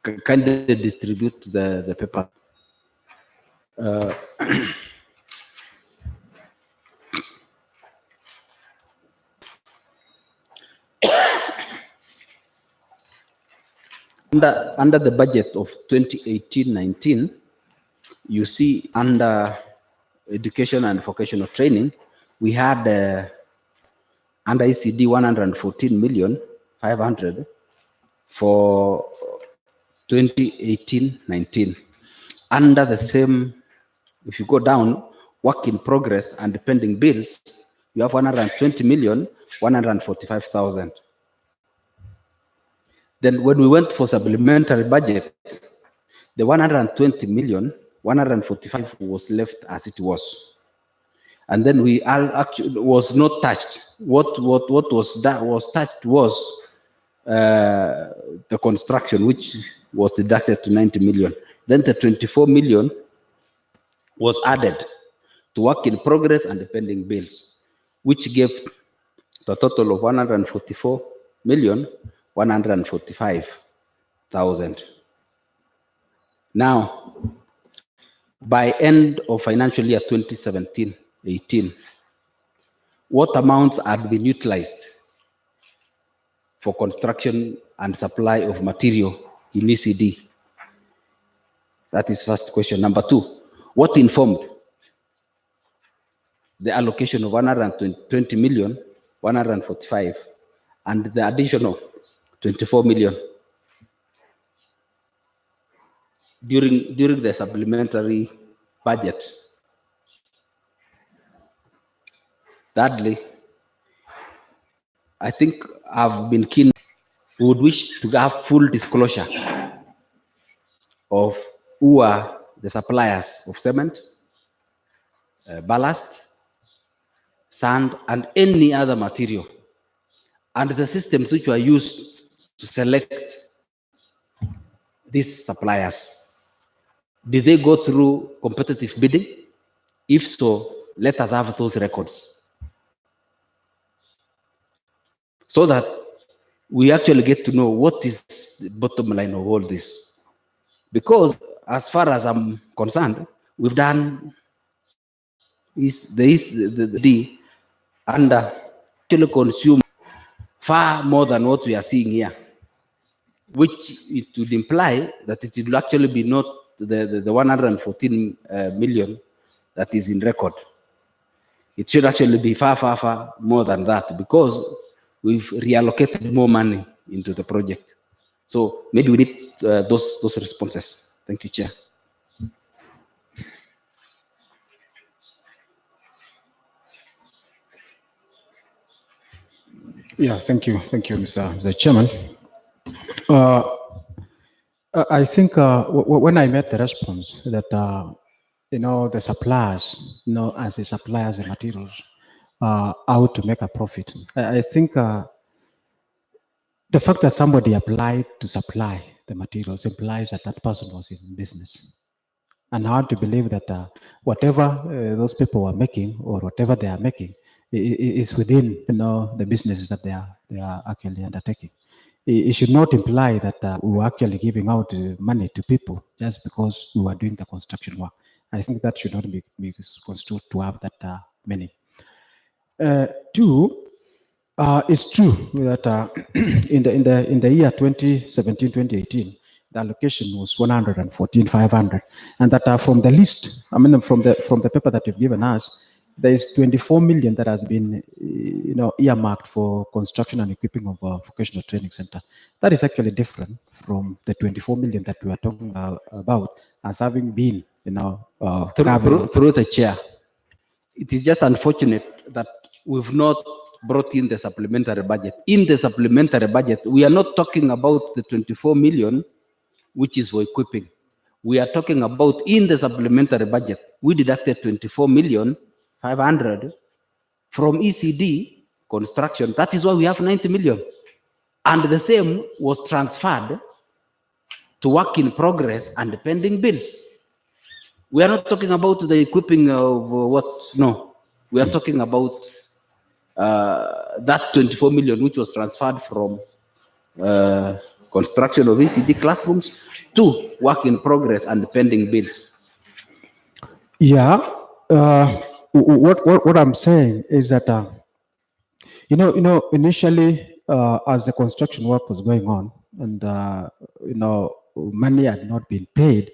kindly distribute the paper. Under the budget of 2018-19, you see under education and vocational training, we had under ECD 114,500,000 for 2018-19. Under the same, if you go down, work in progress and pending bills, you have 120,145,000. Then when we went for supplementary budget, the 120,145 was left as it was. And then we actually was not touched. What was touched was the construction, which was deducted to 90 million. Then the 24 million was added to work in progress and the pending bills, which gave the total of 144,145,000. Now, by end of financial year 2017-18, what amounts had been utilized for construction and supply of material in ECD? That is first question. Number two, what informed the allocation of 120,145 and the additional 24 million during the supplementary budget? Thirdly, I think I've been keen, would wish to have full disclosure of who are the suppliers of cement, ballast, sand, and any other material, and the systems which were used to select these suppliers. Did they go through competitive bidding? If so, let us have those records so that we actually get to know what is the bottom line of all this. Because as far as I'm concerned, we've done the under actually consume far more than what we are seeing here, which it would imply that it will actually be not the 114 million that is in record. It should actually be far, far, far more than that, because we've reallocated more money into the project. So maybe we need those responses. Thank you, Chair. Yeah, thank you, Mr. Chairman. I think when I met the response that the suppliers, as the suppliers of materials, how to make a profit. I think the fact that somebody applied to supply the materials implies that that person was in business. And hard to believe that whatever those people were making or whatever they are making is within the businesses that they are actually undertaking. It should not imply that we were actually giving out money to people just because we were doing the construction work. I think that should not be construed to have that meaning. Two, it's true that in the year 2017-2018, the allocation was 114,500, and that from the list, from the paper that you've given us, there is 24 million that has been earmarked for construction and equipping of a vocational training center. That is actually different from the 24 million that we are talking about as having been through the chair. It is just unfortunate that we've not brought in the supplementary budget. In the supplementary budget, we are not talking about the 24 million, which is for equipping. We are talking about in the supplementary budget, we deducted 24,500,000 from ECD construction. That is why we have 90 million. And the same was transferred to work in progress and pending bills. We are not talking about the equipping of what? No. We are talking about that 24 million, which was transferred from construction of ECD classrooms 2, work in progress and pending bills. Yeah. What I'm saying is that initially as the construction work was going on, and money had not been paid,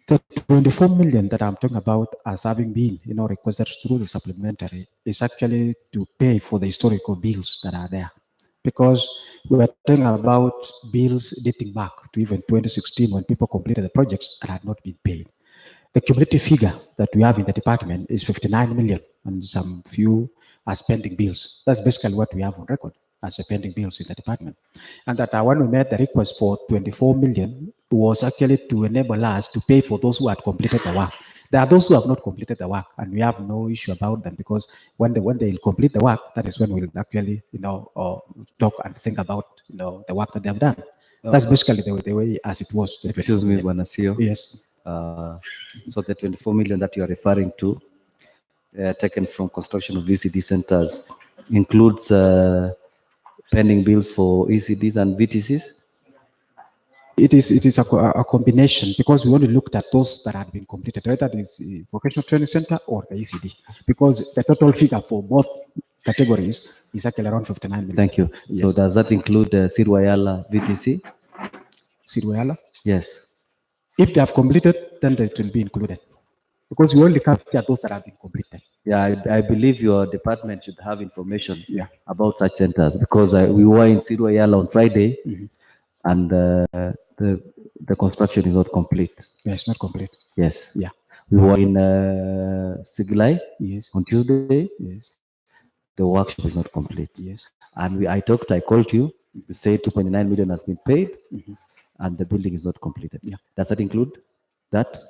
the 24 million that I'm talking about as having been requested through the supplementary is actually to pay for the historical bills that are there, because we were talking about bills dating back to even 2016 when people completed the projects that had not been paid. The cumulative figure that we have in the department is 59 million and some few as pending bills. That's basically what we have on record as a pending bills in the department. And that when we made the request for 24 million, was actually to enable us to pay for those who had completed the work. There are those who have not completed the work, and we have no issue about them, because when they complete the work, that is when we'll actually talk and think about the work that they have done. That's basically the way as it was. Excuse me, Banasio. Yes. So the 24 million that you are referring to, taken from construction of VCD centers, includes pending bills for ECDs and VTCs? It is a combination, because we only looked at those that had been completed, whether it is the vocational training center or the ECD, because the total figure for both categories is actually around 59 million. Thank you. Yes. So does that include Sirwayala VTC? Sirwayala? Yes. If they have completed, then it will be included, because we only capture those that have been completed. Yeah, I believe your department should have information Yeah. about such centers, because we were in Sirwayala on Friday, and the construction is not complete. Yeah, it's not complete. Yes. Yeah. We were in Siglai Yes. on Tuesday. Yes. The workshop is not complete. Yes. And I called you, you say 2.9 million has been paid, and the building is not completed. Yeah. Does that include that?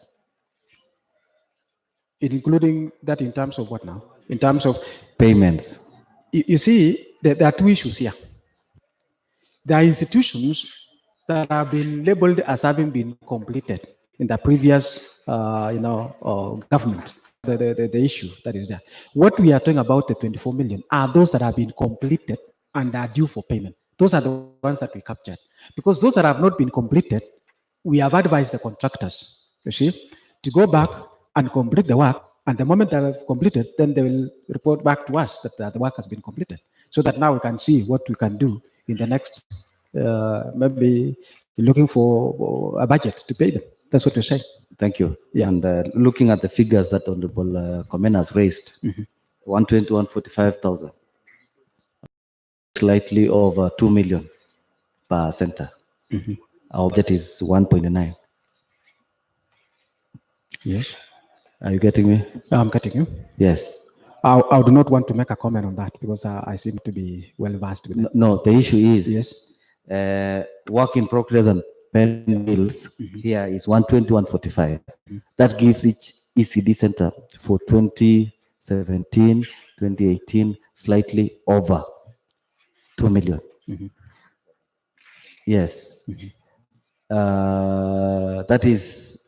Including that in terms of what now? In terms of payments. You see, there are two issues here. There are institutions that have been labeled as having been completed in the previous, government. The issue that is there. What we are talking about, the 24 million, are those that have been completed and are due for payment. Those are the ones that we captured. Because those that have not been completed, we have advised the contractors, you see, to go back and complete the work. And the moment they have completed, then they will report back to us that the work has been completed, so that now we can see what we can do in the next, maybe looking for a budget to pay them. That's what you say. Thank you. Yeah. And looking at the figures that Honorable Komen has raised, 120, 145,000, slightly over 2 million per center. Our budget is 1.9. Yes. Are you getting me? I'm getting you. Yes. I do not want to make a comment on that, because I seem to be well versed with it. No, the issue is, Yes. work in progress and pending bills here is 120, 145. That gives each ECD center for 2017, 2018, slightly over 2 million. Yes. That is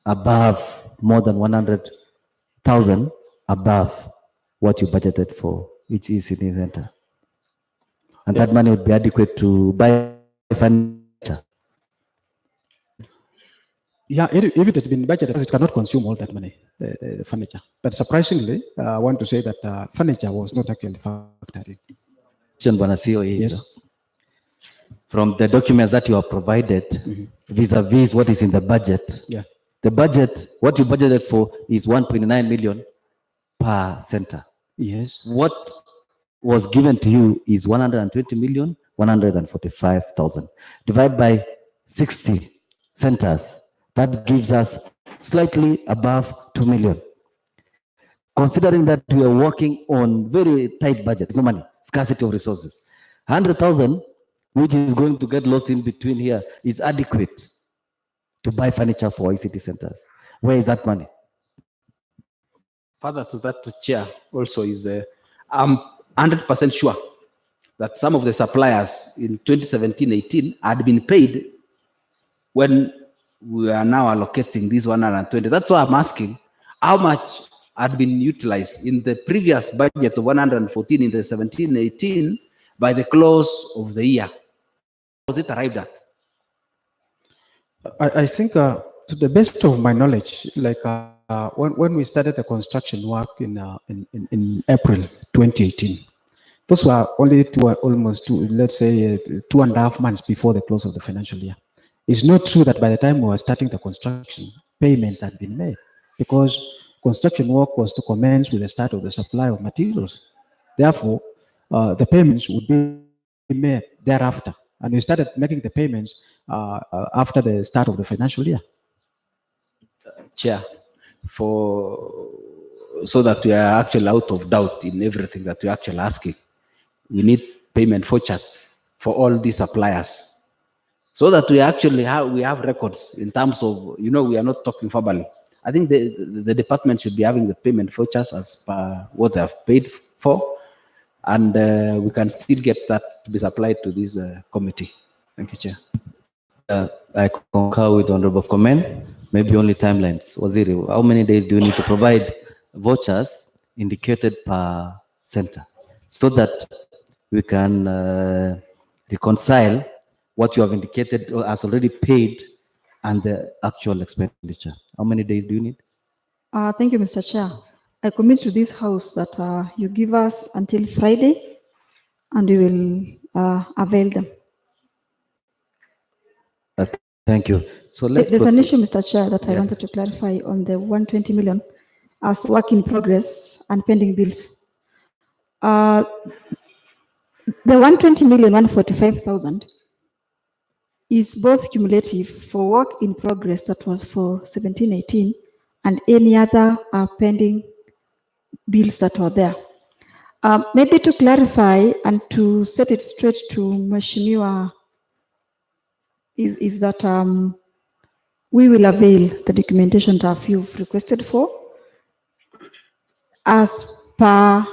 above, more than 100,000 above what you budgeted for each ECD center. And that money would be adequate to buy furniture. Yeah, if it had been budgeted, it cannot consume all that money, the furniture. But surprisingly, I want to say that furniture was not actually factored in. Bwana CEO is, Yes. from the documents that you have provided, vis-a-vis what is in the budget. Yeah. The budget, what you budgeted for is 1.9 million per center. Yes. What was given to you is 120 million, 145,000. Divide by 60 centers. That gives us slightly above 2 million. Considering that we are working on very tight budget, no money, scarcity of resources. 100,000, which is going to get lost in between here, is adequate to buy furniture for ICT centers. Where is that money? Further to that, Chair, also is, I'm 100% sure that some of the suppliers in 2017-18 had been paid when we are now allocating these 120. That's why I'm asking how much had been utilized in the previous budget of 114 in the 17-18 by the close of the year. Was it arrived at? I think, to the best of my knowledge, like when we started the construction work in April 2018, those were only almost two, let's say 2.5 months before the close of the financial year. It's not true that by the time we were starting the construction, payments had been made because construction work was to commence with the start of the supply of materials. Therefore, the payments would be made thereafter. And we started making the payments after the start of the financial year. Chair, so that we are actually out of doubt in everything that we're actually asking, we need payment vouchers for all these suppliers, so that we actually have records in terms of, we are not talking verbally. I think the department should be having the payment vouchers as per what they have paid for, and we can still get that to be supplied to this committee. Thank you, Chair. I concur with Honorable Comment. Maybe only timelines. Waziri, how many days do you need to provide vouchers indicated per center so that we can reconcile what you have indicated as already paid and the actual expenditure? How many days do you need? Thank you, Mr. Chair. I commit to this House that you give us until Friday and we will avail them. Thank you. So let's There's an proceed. issue, Mr. Chair, that I wanted to clarify on the 120 million as work in progress and pending bills. The 120,145,000 is both cumulative for work in progress that was for 17-18 and any other pending bills that were there. Maybe to clarify and to set it straight to Mheshimiwa is that we will avail the documentation that you've requested for as per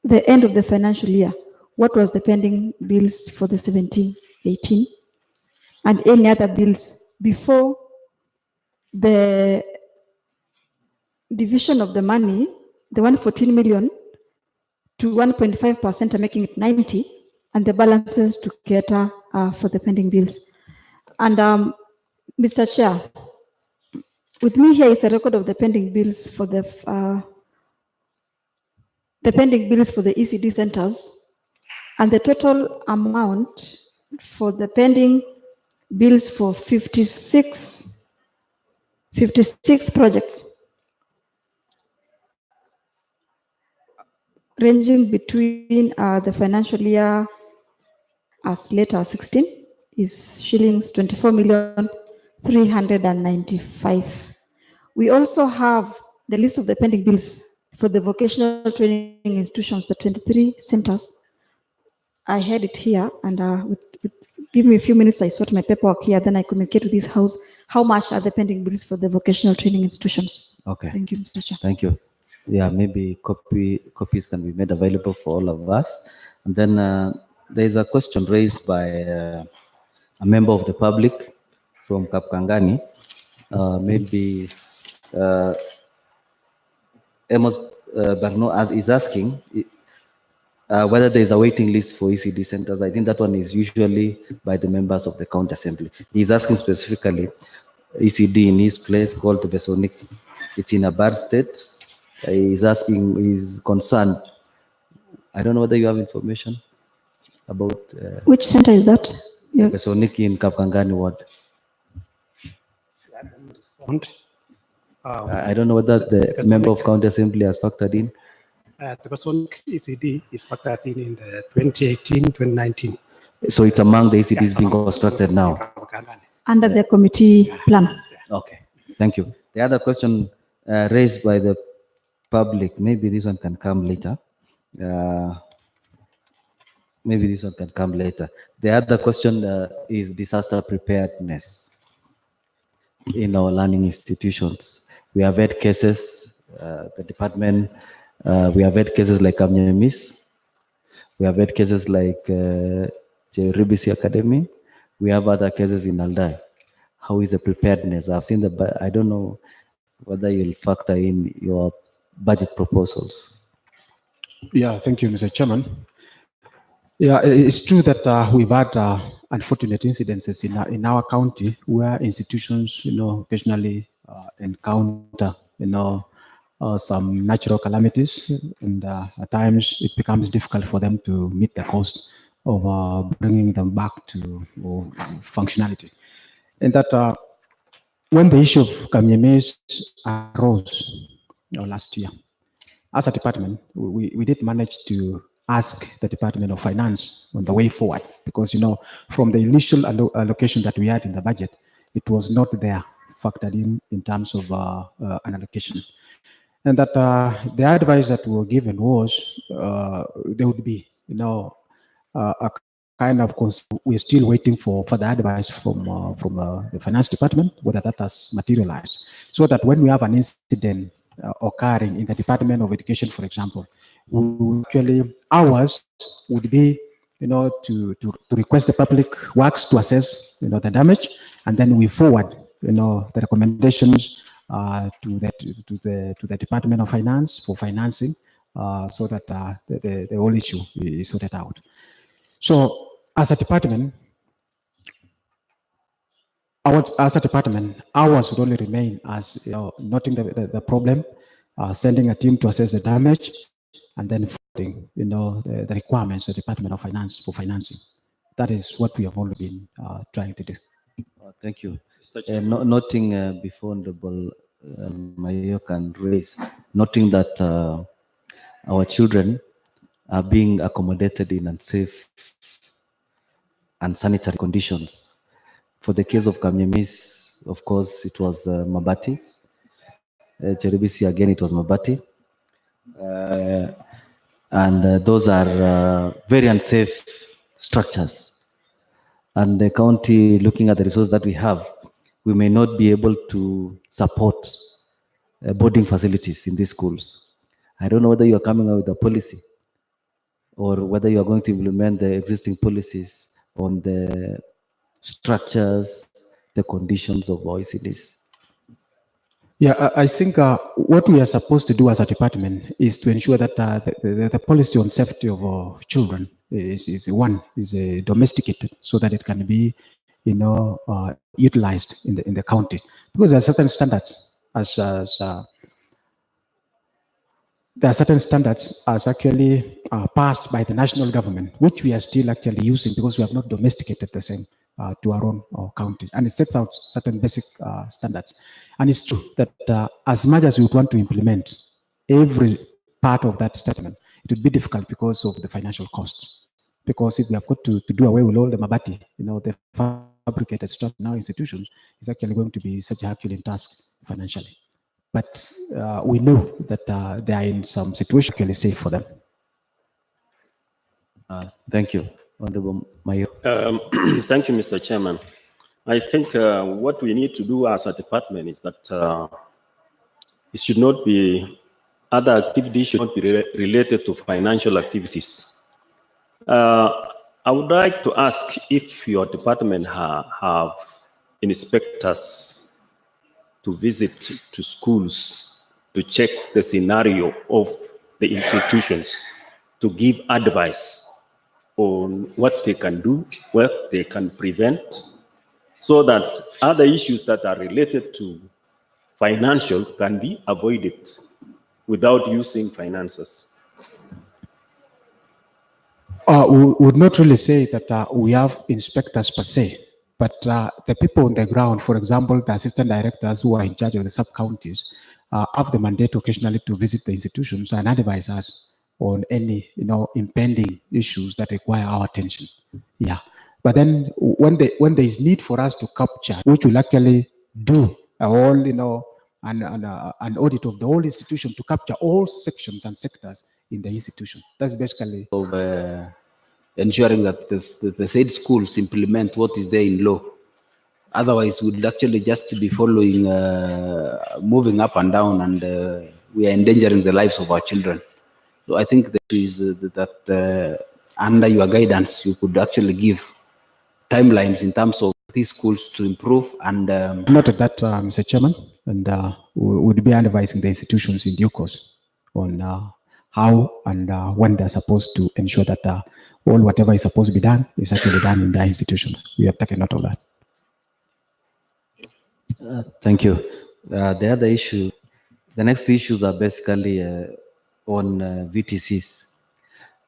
the end of the financial year. What was the pending bills for the 17-18 and any other bills before the division of the money, the 114 million to 1.5% are making it 90, and the balances to cater for the pending bills. And Mr. Chair, with me here is a record of the pending bills for the pending bills for the ECD centers, and the total amount for the pending bills for 56 projects, ranging between the financial year as late as 16 is shillings 24,395,000. We also have the list of the pending bills for the vocational training institutions, the 23 centers. I had it here, and give me a few minutes, I sort my paperwork here, then I communicate to this House how much are the pending bills for the vocational training institutions. Okay. Thank you, Mr. Chair. Thank you. Yeah, maybe copies can be made available for all of us. And then there is a question raised by a member of the public from Kapkangani. Maybe Amos Barno is asking whether there is a waiting list for ECD centers. I think that one is usually by the members of the county assembly. He's asking specifically ECD in his place called Besonik. It's in a bad state. He's asking, he's concerned. I don't know whether you have information about which center is that? Yeah. Besonik in Kapkangani ward. I don't know whether the member of county assembly has factored in. The Besonik ECD is factored in the 2018-2019. So it's among the ECDs being constructed now. Under the committee plan. Okay, thank you. The other question raised by the public, maybe this one can come later. Maybe this one can come later. The other question is disaster preparedness in our learning institutions. We have had cases, the department, we have had cases like Amnyamis. We have had cases like Ribisi Academy. We have other cases in Aldai. How is the preparedness? I've seen the, I don't know whether you'll factor in your budget proposals. Yeah, thank you, Mr. Chairman. Yeah, it's true that we've had unfortunate incidences in our county where institutions, occasionally encounter, some natural calamities, and at times it becomes difficult for them to meet the cost of bringing them back to functionality. And that when the issue of Kamyemes arose last year, as a department, we did manage to ask the Department of Finance on the way forward because, from the initial allocation that we had in the budget, it was not there factored in terms of an allocation. And that the advice that we were given was there would be, a kind of we're still waiting for the advice from the finance department, whether that has materialized, so that when we have an incident occurring in the Department of Education, for example, actually ours would be, to request the public works to assess, the damage, and then we forward, the recommendations to the Department of Finance for financing, so that the whole issue is sorted out. So, as a department, ours would only remain as, noting the problem, sending a team to assess the damage, and then forwarding, the requirements of the Department of Finance for financing. That is what we have only been trying to do. Thank you. Noting before Honorable Mayor can raise, noting that our children are being accommodated in unsafe and sanitary conditions. For the case of Kamyemis, of course, it was Mabati. Cheribisi, again, it was Mabati. And those are very unsafe structures. And the county, looking at the resources that we have, we may not be able to support boarding facilities in these schools. I don't know whether you are coming out with a policy or whether you are going to implement the existing policies on the structures, the conditions of OECDs. Yeah, I think what we are supposed to do as a department is to ensure that the policy on safety of children is domesticated so that it can be, utilized in the county, because there are certain standards as actually passed by the national government, which we are still actually using because we have not domesticated the same to our own county. And it sets out certain basic standards. And it's true that as much as we want to implement every part of that statement, it would be difficult because of the financial costs. Because if we have got to do away with all the Mabati, the fabricated stuff in our institutions, is actually going to be such a Herculean task financially. But we know that they are in some situation really safe for them. Thank you, Honorable Mayor. Thank you, Mr. Chairman. I think what we need to do as a department is that it should not be, other activities should not be related to financial activities. I would like to ask if your department have inspectors to visit to schools to check the scenario of the institutions, to give advice on what they can do, what they can prevent, so that other issues that are related to financial can be avoided without using finances. We would not really say that we have inspectors per se, but the people on the ground, for example, the assistant directors who are in charge of the sub-counties, have the mandate occasionally to visit the institutions and advise us on any, impending issues that require our attention. Yeah. But then when there is need for us to capture, which will actually do a whole, an audit of the whole institution to capture all sections and sectors in the institution. That's basically of ensuring that the said schools implement what is there in law. Otherwise, we'll actually just be following, moving up and down, and we are endangering the lives of our children. So I think that is that under your guidance, you could actually give timelines in terms of these schools to improve. And noted that, Mr. Chairman, and we would be advising the institutions in due course on how and when they're supposed to ensure that all whatever is supposed to be done is actually done in their institutions. We have taken note of that. Thank you. The other issue, the next issues are basically on VTCs.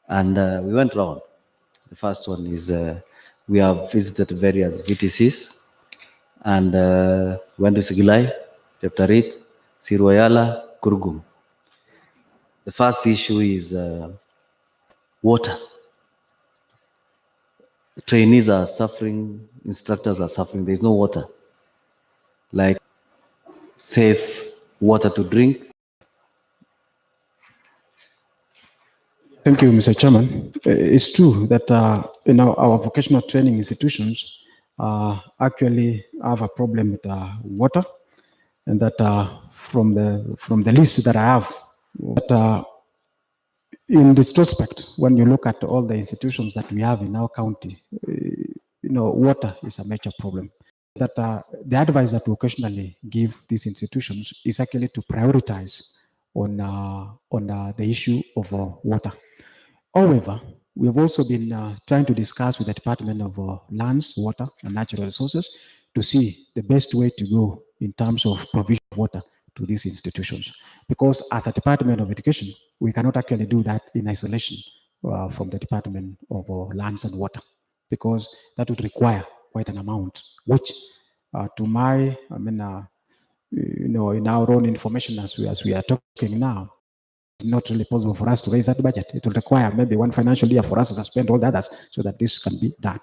And we went round. The first one is we have visited various VTCs and went to Sigilai, Cheptarit, Siroyala, Kurgum. The first issue is water. Trainees are suffering, instructors are suffering. There is no water, like safe water to drink. Thank you, Mr. Chairman. It's true that our vocational training institutions actually have a problem with water, and that from the list that I have, that in this respect, when you look at all the institutions that we have in our county, water is a major problem. That the advice that we occasionally give these institutions is actually to prioritize on the issue of water. However, we have also been trying to discuss with the Department of Lands, Water, and Natural Resources to see the best way to go in terms of provision of water to these institutions. Because as a Department of Education, we cannot actually do that in isolation from the Department of Lands and Water, because that would require quite an amount, which in our own information as we are talking now, not really possible for us to raise that budget. It will require maybe one financial year for us to suspend all the others so that this can be done.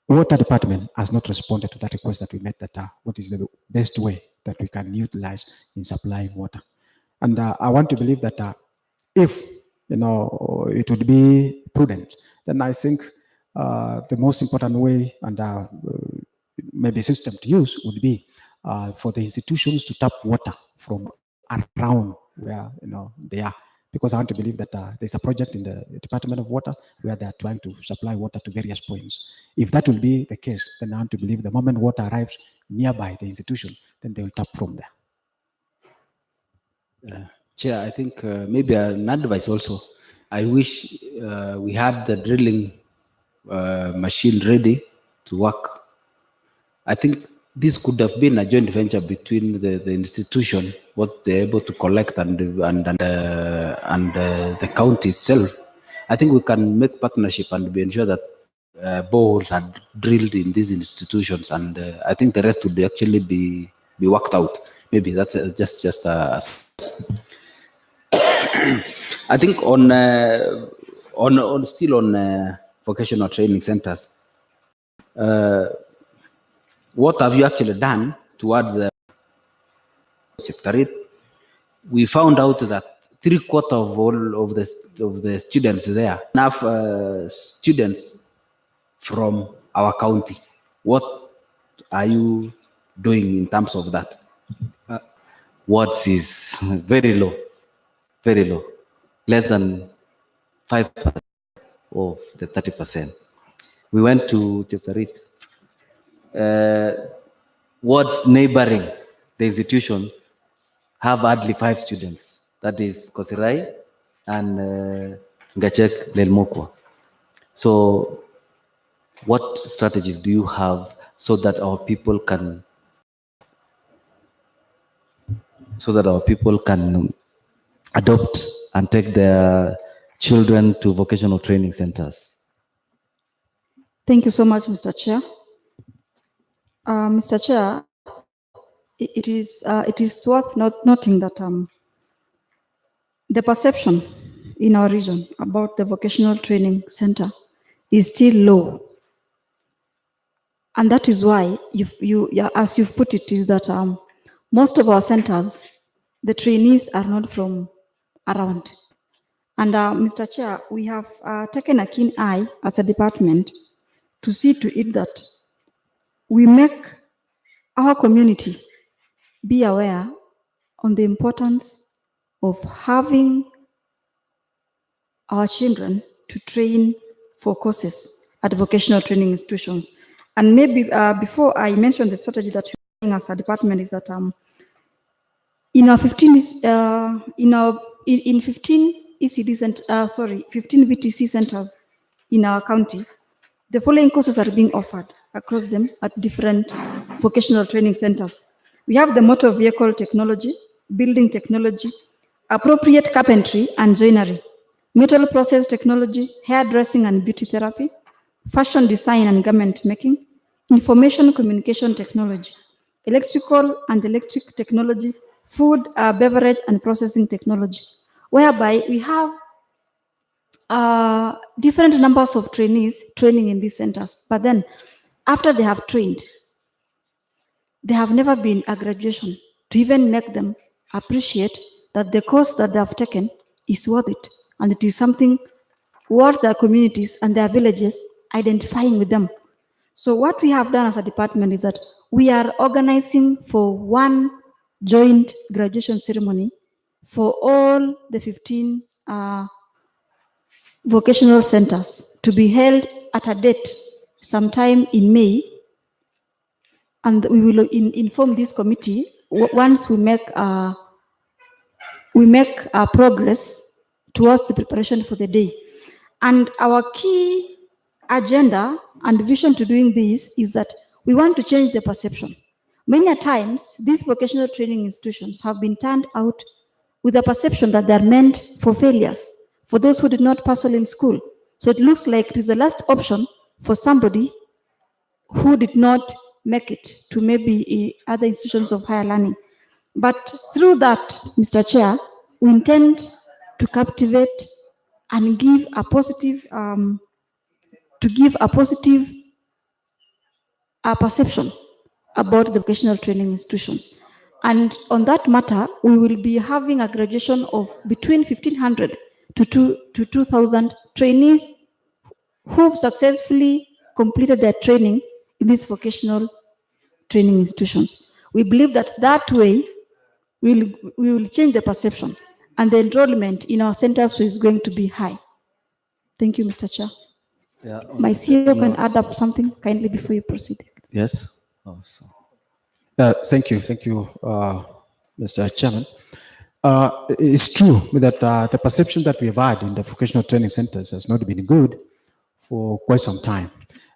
Water department has not responded to that request that we made, that what is the best way that we can utilize in supplying water. And I want to believe that if it would be prudent, then I think the most important way and maybe system to use would be for the institutions to tap water from around where they are. Because I want to believe that there's a project in the Department of Water where they are trying to supply water to various points. If that will be the case, then I want to believe the moment water arrives nearby the institution, then they will tap from there. Chair, I think maybe an advice also. I wish we had the drilling machine ready to work. I think this could have been a joint venture between the institution, what they're able to collect, and the county itself. I think we can make partnership and ensure that boreholes are drilled in these institutions, and I think the rest would actually be worked out. Maybe that's just a. I think on vocational training centers. What have you actually done towards Cheptarit? We found out that 3/4 of all of the students there, enough students from our county. What are you doing in terms of that? Wards is very low, less than 5% of the 30%. We went to Cheptarit. Wards neighboring the institution have hardly 5 students. That is Kosirai and Ngachek Lelmokwa. So what strategies do you have so that our people can adopt and take their children to vocational training centers? Thank you so much, Mr. Chair. Mr. Chair, it is worth noting that the perception in our region about the vocational training center is still low. And that is why, as you've put it, is that most of our centers, the trainees are not from around. And Mr. Chair, we have taken a keen eye as a department to see to it that we make our community be aware on the importance of having our children to train for courses at vocational training institutions. And maybe before I mention the strategy that we're doing as a department is that in our 15 ECD 15 VTC centers, in our county, the following courses are being offered across them at different vocational training centers. We have the motor vehicle technology, building technology, appropriate carpentry and joinery, metal process technology, hairdressing and beauty therapy, fashion design and garment making, information communication technology, electrical and electric technology, food, beverage and processing technology, whereby we have different numbers of trainees training in these centers. But then after they have trained, there have never been a graduation to even make them appreciate that the course that they have taken is worth it. And it is something worth their communities and their villages identifying with them. So what we have done as a department is that we are organizing for one joint graduation ceremony for all the 15 vocational centers to be held at a date sometime in May. And we will inform this committee once we make progress towards the preparation for the day. And our key agenda and vision to doing this is that we want to change the perception. Many a times, these vocational training institutions have been turned out with a perception that they're meant for failures, for those who did not pass well in school. So it looks like it is the last option for somebody who did not make it to maybe other institutions of higher learning. But through that, Mr. Chair, we intend to captivate and give a positive, perception about the vocational training institutions. And on that matter, we will be having a graduation of between 1,500 to 2,000 trainees who've successfully completed their training in these vocational training institutions. We believe that way we will change the perception, and the enrollment in our centers is going to be high. Thank you, Mr. Chair. Yeah, My CEO can add up something kindly before you proceed. Yes. Oh, so. Thank you, Mr. Chairman. It's true that the perception that we've had in the vocational training centers has not been good for quite some time.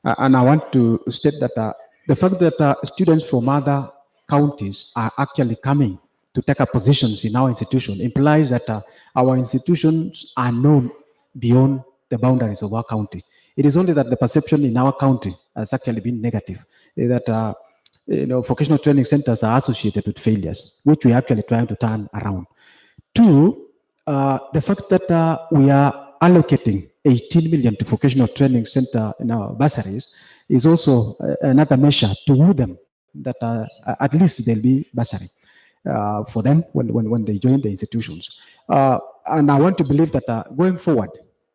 And I want to state that the fact that students from other counties are actually coming to take up positions in our institution implies that our institutions are known beyond the boundaries of our county. It is only that the perception in our county has actually been negative, that vocational training centers are associated with failures, which we are actually trying to turn around. Two, the fact that we are allocating 18 million to vocational training center in our bursaries is also another measure to woo them that at least there'll be bursary for them when they join the institutions. And I want to believe that going forward,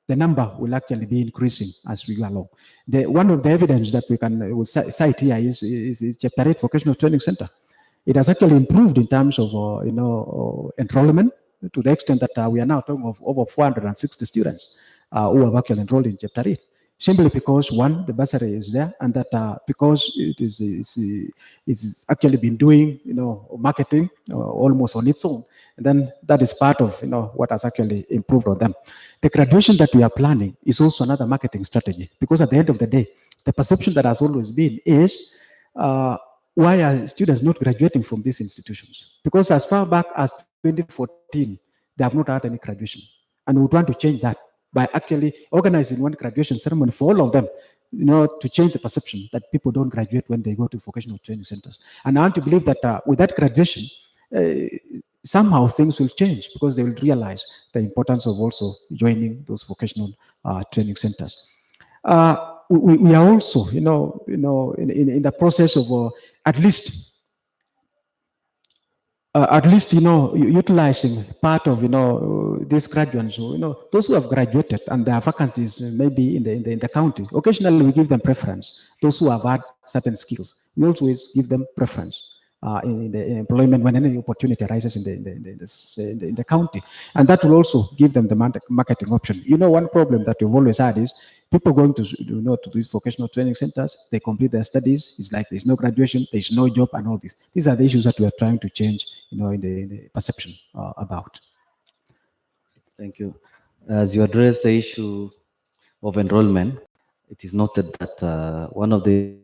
the number will actually be increasing as we go along. One of the evidence that we can cite here is Chapter 8 Vocational Training Center. It has actually improved in terms of enrollment to the extent that we are now talking of over 460 students who have actually enrolled in Chapter 8. Simply because, one, the bursary is there, and that because it is actually been doing marketing almost on its own, and then that is part of what has actually improved on them. The graduation that we are planning is also another marketing strategy, because at the end of the day, the perception that has always been is why are students not graduating from these institutions? Because as far back as 2014, they have not had any graduation, and we want to change that by actually organizing one graduation ceremony for all of them, to change the perception that people don't graduate when they go to vocational training centers. And I want to believe that with that graduation, somehow things will change, because they will realize the importance of also joining those vocational training centers. We are also, in the process of at least utilizing part of these graduates, those who have graduated and there are vacancies maybe in the county. Occasionally we give them preference. Those who have had certain skills, we always give them preference in the employment when any opportunity arises in the county, and that will also give them the marketing option. One problem that we've always had is people going to these vocational training centers, they complete their studies, it's like there's no graduation, there's no job, and all this. These are the issues that we are trying to change, in the perception about. Thank you. As you address the issue of enrollment, it is noted that one of the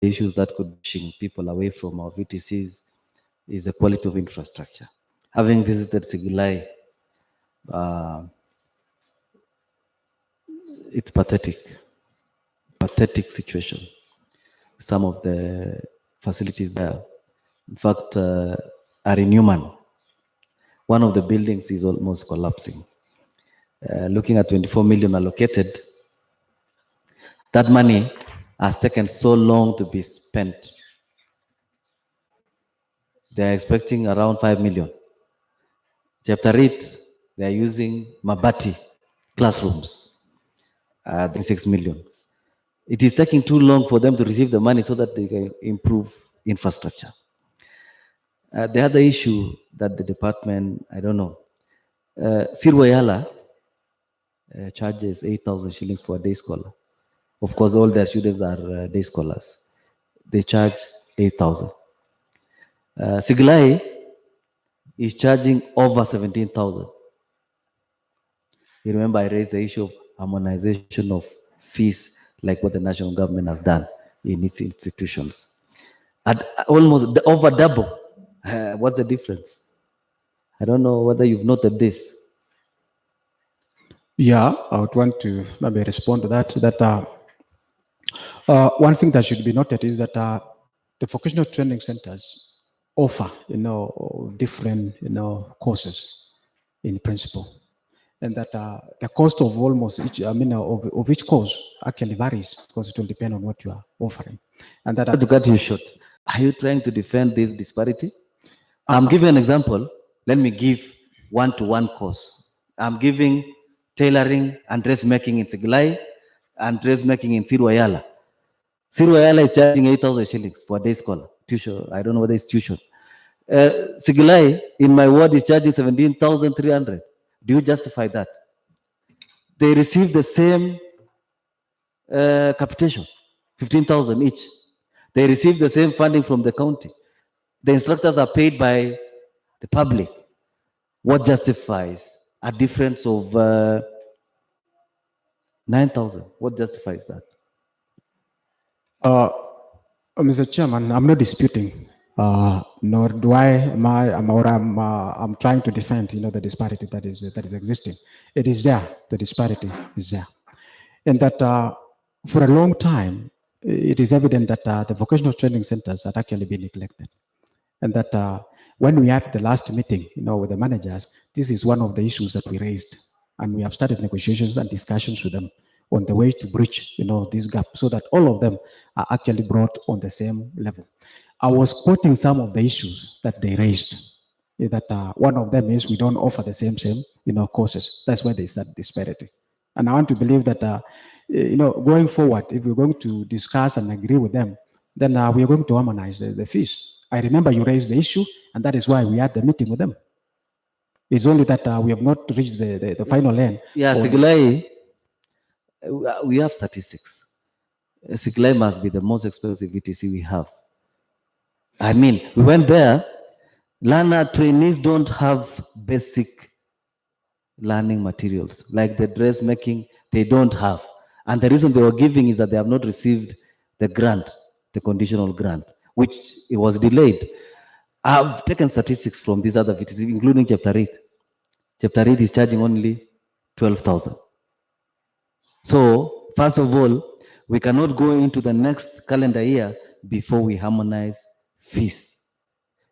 issues that could pushing people away from our VTCs is the quality of infrastructure. Having visited Sigilai, it's pathetic situation. Some of the facilities there, in fact, are inhuman. One of the buildings is almost collapsing. Looking at 24 million allocated, that money has taken so long to be spent. They are expecting around 5 million. Chapter 8, they are using Mabati classrooms, 6 million. It is taking too long for them to receive the money so that they can improve infrastructure. The other issue that the department, I don't know, Sirwayala charges 8,000 shillings for a day scholar. Of course, all their students are day scholars. They charge 8,000. Siglai is charging over 17,000. You remember I raised the issue of harmonization of fees like what the national government has done in its institutions. At almost over double. What's the difference? I don't know whether you've noted this. Yeah, I would want to maybe respond to that. One thing that should be noted is that the vocational training centers offer, different, courses in principle, and that the cost of almost each, of each course actually varies because it will depend on what you are offering, and that. To cut you short, are you trying to defend this disparity? I'm giving an example. Let me give one-to-one course. I'm giving tailoring and dressmaking in Siglai and dressmaking in Sirwayala. Sirwayala is charging 8,000 shillings for a day scholar. Tuition. I don't know whether it's tuition. Siglai, in my ward, is charging 17,300. Do you justify that? They receive the same capitation, 15,000 each. They receive the same funding from the county. The instructors are paid by the public. What justifies a difference of 9,000? What justifies that? Mr. Chairman, I'm not disputing, nor do I'm trying to defend, the disparity that is existing. It is there. The disparity is there, and that for a long time, it is evident that the vocational training centers had actually been neglected, and that when we had the last meeting, with the managers, this is one of the issues that we raised, and we have started negotiations and discussions with them on the way to bridge, this gap, so that all of them are actually brought on the same level. I was quoting some of the issues that they raised. That one of them is we don't offer the same, courses. That's why there's that disparity. And I want to believe that, going forward, if we're going to discuss and agree with them, then we are going to harmonize the fees. I remember you raised the issue, and that is why we had the meeting with them. It's only that we have not reached the final end. Yeah, Siglai, we have statistics. Siglai must be the most expensive VTC we have. I mean, we went there, learner trainees don't have basic learning materials, like the dressmaking, they don't have. And the reason they were giving is that they have not received the grant, the conditional grant, which it was delayed. I've taken statistics from these other VTC, including Chapter 8. Chapter 8 is charging only 12,000. So, first of all, we cannot go into the next calendar year before we harmonize fees.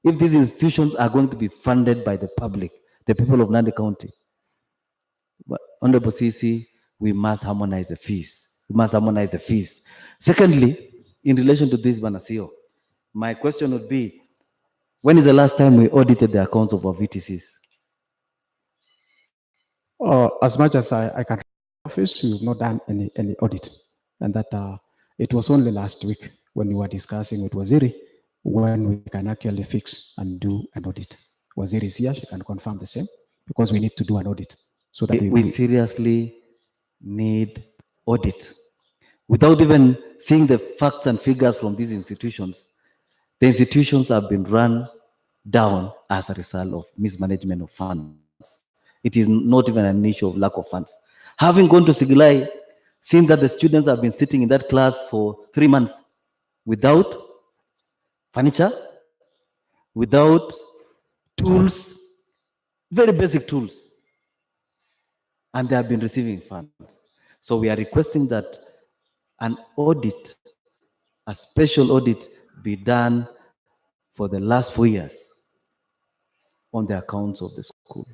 If these institutions are going to be funded by the public, the people of Nandi County, Honorable CC, we must harmonize the fees. We must harmonize the fees. Secondly, in relation to this, Banasio, my question would be, when is the last time we audited the accounts of our VTCs? As much as I can office, we've not done any audit. And that it was only last week when we were discussing with Waziri when we can actually fix and do an audit. Waziri is here, she can confirm the same, because we need to do an audit. So that we seriously need audit. Without even seeing the facts and figures from these institutions, the institutions have been run down as a result of mismanagement of funds. It is not even an issue of lack of funds. Having gone to Siglai, Seeing that the students have been sitting in that class for 3 months without furniture, without tools, very basic tools, and they have been receiving funds. So we are requesting that an audit, a special audit, be done for the last 4 years on the accounts of the school,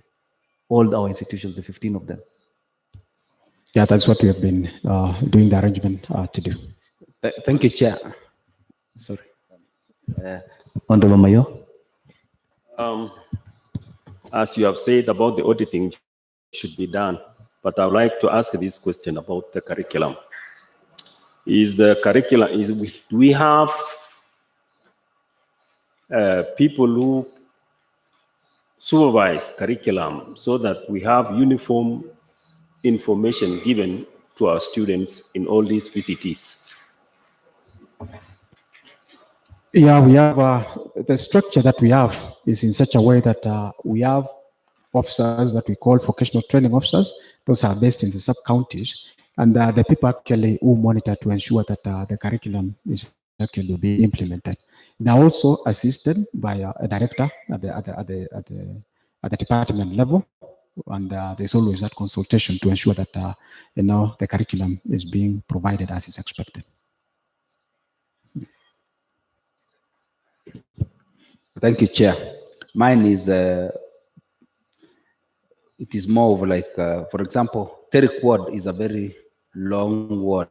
all our institutions, the 15 of them. Yeah, that's what we have been doing the arrangement to do. Thank you, Chair. Sorry. Honorable Mayor. As you have said about the auditing should be done, but I would like to ask this question about the curriculum. Do we have people who supervise curriculum so that we have uniform information given to our students in all these VCTs? Yeah, we have the structure that we have is in such a way that we have officers that we call vocational training officers. Those are based in the sub-counties, and the people actually who monitor to ensure that the curriculum is actually being implemented. They are also assisted by a director at the department level, and there's always that consultation to ensure that the curriculum is being provided as is expected. Thank you, Chair. Mine is, it is more of like, for example, Terek ward is a very long ward.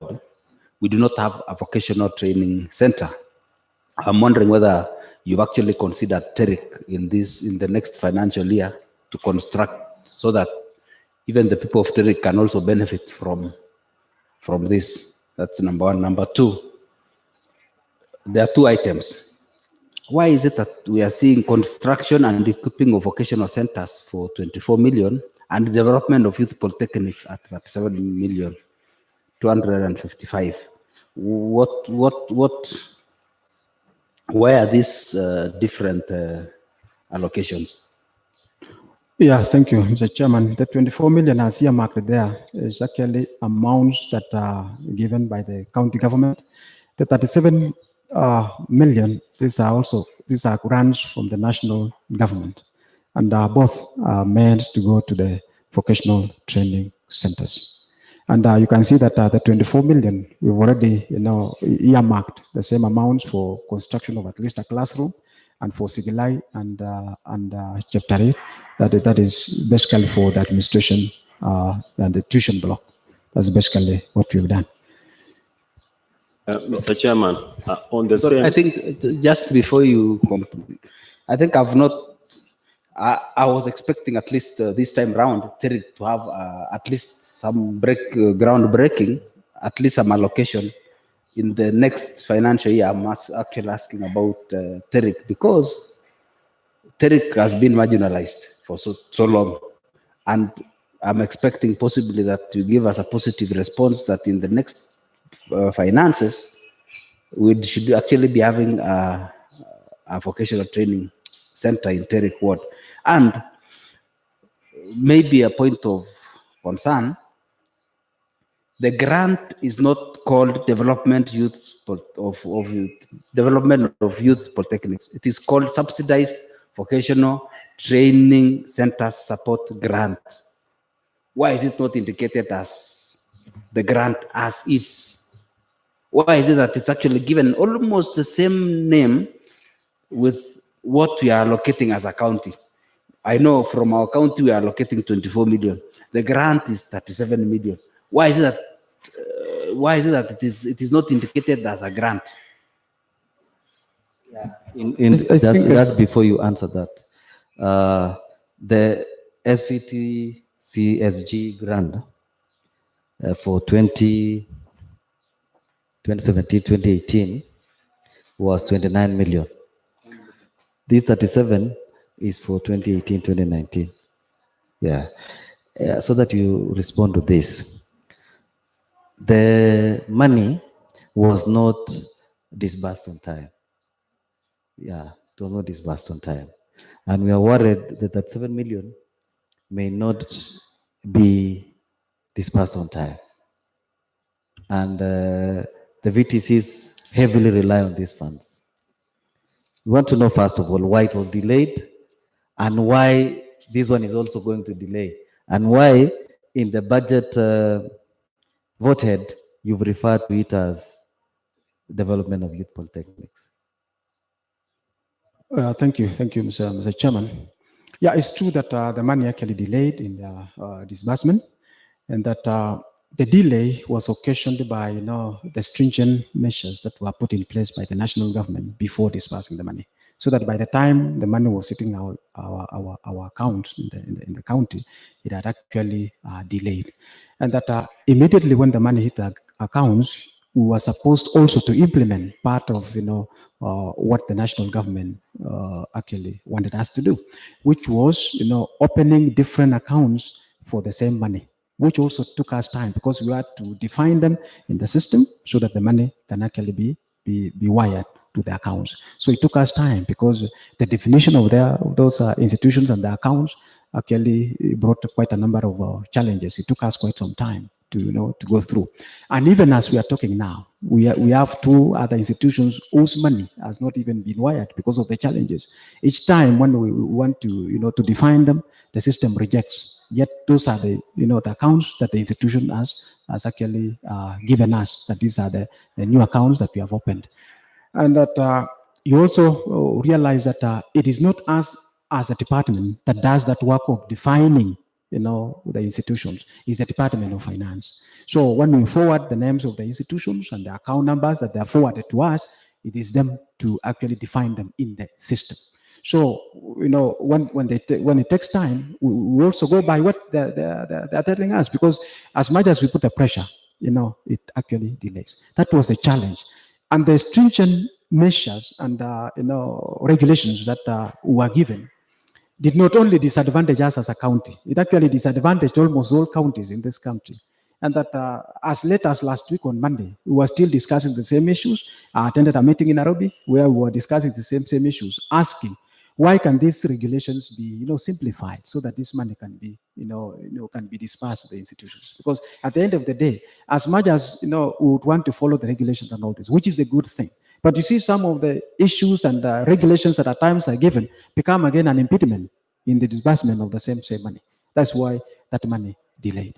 We do not have a vocational training center. I'm wondering whether you've actually considered Terek in the next financial year to construct so that even the people of Terek can also benefit from this. That's number one. Number two, there are two items. Why is it that we are seeing construction and equipping of vocational centers for 24 million and development of youth polytechnics at 37 million, 255? Why are these different allocations? Yeah, thank you, Mr. Chairman. The 24 million as earmarked there is actually amounts that are given by the county government. The 37 million, these are grants from the national government, and both are meant to go to the vocational training centers. And you can see that the 24 million, we've already earmarked the same amounts for construction of at least a classroom, and for Sigilai and Chapter 8, that is basically for the administration and the tuition block. That's basically what we've done. Mr. Chairman, on the Sorry, same... I think just before you complete, I think I was expecting at least this time round Terek to have at least some groundbreaking, at least some allocation in the next financial year. I'm actually asking about Terek because Terek has been marginalized for so long, and I'm expecting possibly that to give us a positive response that in the next finances, we should actually be having a vocational training center in Terek ward. And maybe a point of concern, the grant is not called Development of Youth Polytechnics. It is called Subsidized Vocational Training Center Support Grant. Why is it not indicated as the grant as is? Why is it that it's actually given almost the same name with what we are allocating as a county? I know from our county we are allocating 24 million. The grant is 37 million. Why is it that it is not indicated as a grant? That's before you answer that. The SVT CSG grant for 2017-2018 was 29 million. This 37 is for 2018-2019. Yeah. So that you respond to this. The money was not disbursed on time. Yeah, it was not disbursed on time. And we are worried that that 7 million may not be disbursed on time. and the VTCs heavily rely on these funds. We want to know, first of all, why it was delayed and why this one is also going to delay, and why in the budget voted, you've referred to it as development of youth polytechnics. Thank you, Mr. Chairman. Yeah, it's true that the money actually delayed in the disbursement, and that the delay was occasioned by the stringent measures that were put in place by the national government before disbursing the money, so that by the time the money was hitting our account in the county, it had actually delayed, and that immediately when the money hit the accounts, we were supposed also to implement part of what the national government actually wanted us to do, which was opening different accounts for the same money, which also took us time because we had to define them in the system so that the money can actually be wired to the accounts. So it took us time because the definition of those institutions and the accounts actually brought quite a number of challenges. It took us quite some time to go through. And even as we are talking now, we have two other institutions whose money has not even been wired because of the challenges. Each time when we want to define them, the system rejects. Yet those are the the accounts that the institution has actually given us. That these are the new accounts that we have opened, and that you also realize that it is not us as a department that does that work of defining the institutions. Is the Department of Finance. So when we forward the names of the institutions and the account numbers that they are forwarded to us, it is them to actually define them in the system. So when it takes time, we also go by what they're telling us, because as much as we put the pressure, it actually delays. That was the challenge, and the stringent measures and regulations that were given did not only disadvantage us as a county, it actually disadvantaged almost all counties in this country. And that as late as last week on Monday, we were still discussing the same issues. I attended a meeting in Nairobi where we were discussing the same issues, asking why can these regulations be simplified so that this money can be can be dispersed to the institutions. Because at the end of the day, as much as we would want to follow the regulations and all this, which is a good thing, but you see some of the issues and regulations that at times are given become again an impediment in the disbursement of the same money. That's why that money delayed.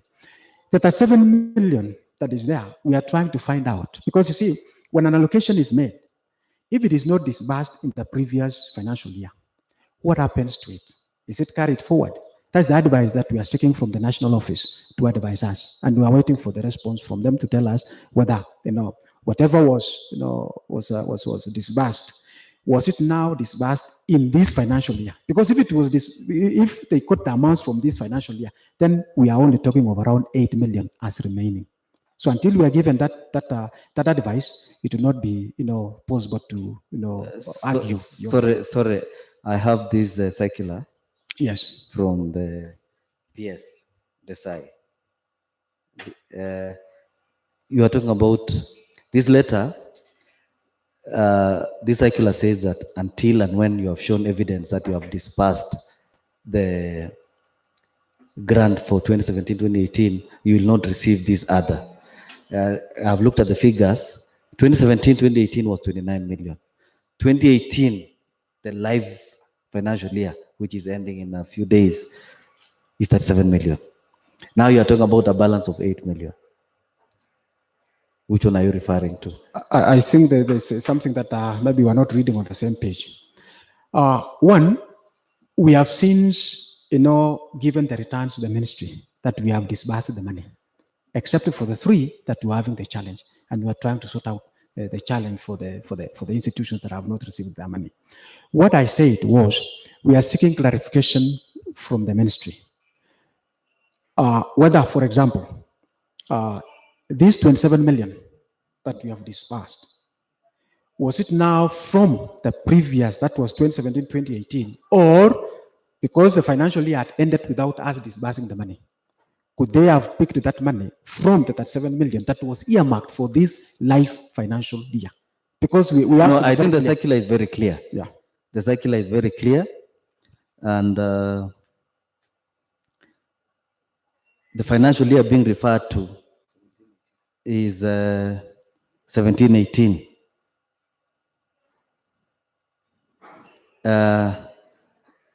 That 7 million that is there, we are trying to find out. Because you see, when an allocation is made, if it is not disbursed in the previous financial year, what happens to it? Is it carried forward? That's the advice that we are seeking from the national office to advise us. And we are waiting for the response from them to tell us whether, whatever was disbursed, was it now disbursed in this financial year? Because if it was if they cut the amounts from this financial year, then we are only talking of around 8 million as remaining. So until we are given that advice, it will not be possible to argue. Sorry, I have this circular. Yes. From the PS, the SAI. You are talking about this letter. This circular says that until and when you have shown evidence that you have disbursed the grant for 2017-2018, you will not receive this other. I've looked at the figures. 2017-2018 was 29 million. 2018, the live financial year, which is ending in a few days, is 37 million. Now you are talking about a balance of 8 million. Which one are you referring to? I think that there's something that maybe we are not reading on the same page. One, we have since, given the returns to the ministry that we have disbursed the money, except for the 3 that we're having the challenge, and we're trying to sort out the challenge for the institutions that have not received their money. What I said was, we are seeking clarification from the ministry. Whether, for example, these 27 million that we have disbursed, was it now from the previous, that was 2017-2018, or because the financial year had ended without us disbursing the money? Could they have picked that money from the 37 million that was earmarked for this life financial year? Because we have no, I think the circular is very clear. Yeah. The circular is very clear. And the financial year being referred to is 1718.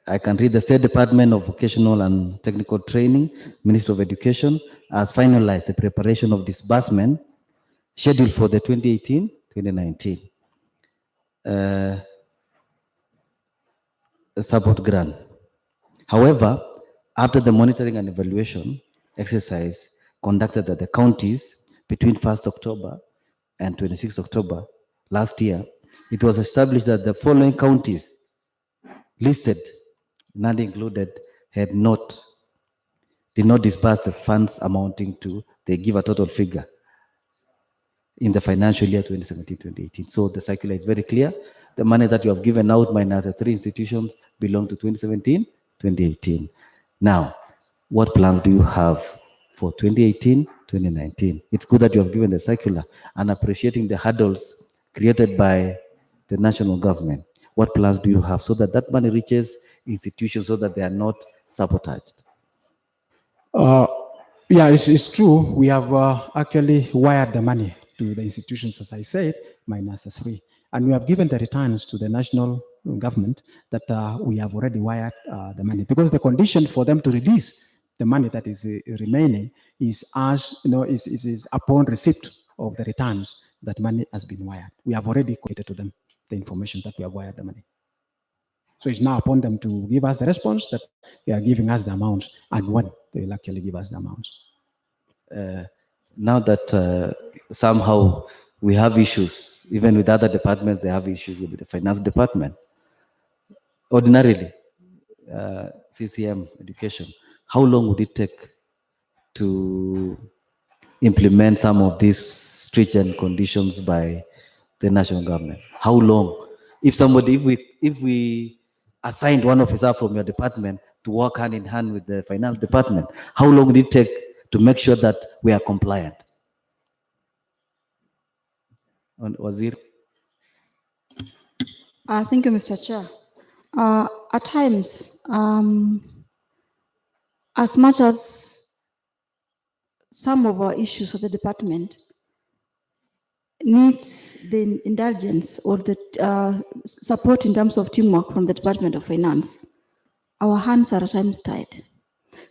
I can read the State Department of Vocational and Technical Training, Ministry of Education, has finalized the preparation of disbursement scheduled for the 2018-2019 support grant. However, after the monitoring and evaluation exercise conducted at the counties between 1st October and 26th October last year, it was established that the following counties listed, not included, did not disburse the funds amounting to, they give a total figure in the financial year 2017-2018. So the circular is very clear. The money that you have given out minus the 3 institutions belong to 2017-2018. Now, what plans do you have for 2018-2019? It's good that you have given the circular and appreciating the hurdles created by the national government. What plans do you have so that that money reaches institutions so that they are not sabotaged? Yeah, it's true. We have actually wired the money to the institutions, as I said, minus the 3. And we have given the returns to the national government that we have already wired the money. Because the condition for them to release the money that is remaining is as, is upon receipt of the returns that money has been wired. We have already committed to them the information that we have wired the money. So it's now upon them to give us the response that they are giving us the amounts and when they will actually give us the amounts. Now that somehow we have issues, even with other departments, they have issues with the finance department. Ordinarily, CECM education, how long would it take to implement some of these stringent conditions by the national government? How long? If we assigned one officer from your department to work hand in hand with the finance department, how long would it take to make sure that we are compliant? Wazir? Thank you, Mr. Chair. At times, as much as some of our issues of the department needs the indulgence or the support in terms of teamwork from the Department of Finance, our hands are at times tied.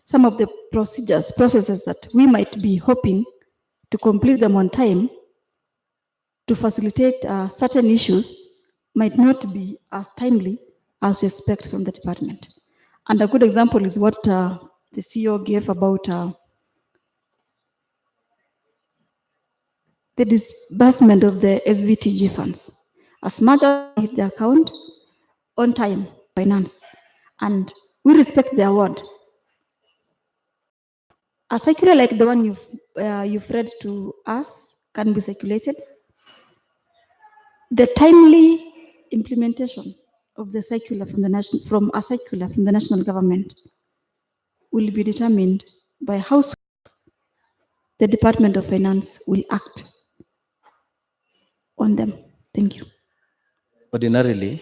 Some of the processes that we might be hoping to complete them on time to facilitate certain issues might not be as timely as we expect from the department. And a good example is what the CEO gave about the disbursement of the SVTG funds. As much as we hit the account on time, finance, and we respect the award. A circular like the one you've read to us can be circulated. The timely implementation of the circular from the national government will be determined by how the Department of Finance will act on them. Thank you. Ordinarily,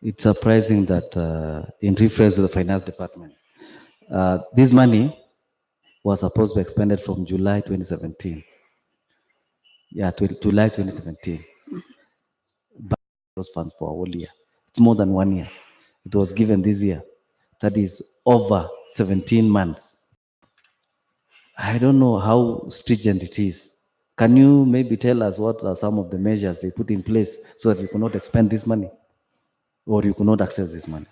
it's surprising that in reference to the finance department, this money was supposed to be expended from July 2017. Yeah, July 2017. But those funds for a whole year. It's more than 1 year. It was given this year. That is over 17 months. I don't know how stringent it is. Can you maybe tell us what are some of the measures they put in place so that you cannot expend this money or you cannot access this money?